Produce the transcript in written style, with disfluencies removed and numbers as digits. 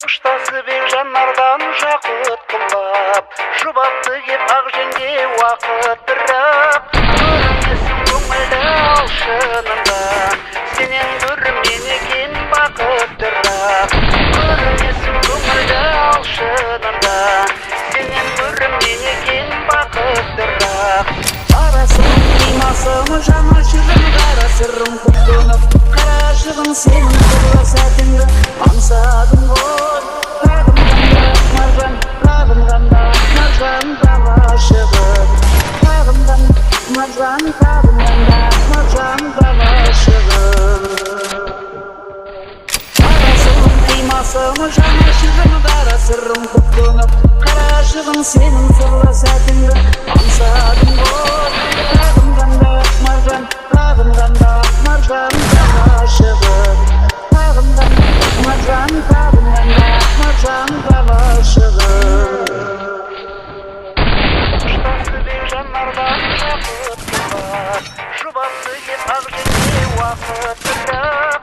Ұштасы бек жанардан жақұт құлап, жұбатты кеп ақ жеңге уақыт бірақ. Көрінесің көңілді алшынымдан, сенен көрім мен екен бақыттырақ. Көрінесің көңілді алшынымдан, сенен көрім мен екен бақыттырақ. Арасың қимасың жаны жүрім, қара сырым құптынып, қара шығын сенің тұрлы сәтіңді аңсадым ғой. Маржан дала шығып, маржан дала шығып. Арасың қимасың жаны жүрім, қара сырым құптынып, қара шығын сенің тұрлы сәтіңді аңсадым ғой. Маржан дала шығып, маржан дала шығып. Ұштасы бек жанардан жақұт құлап, жұбатты кеп ақ жеңге уақыт бірақ.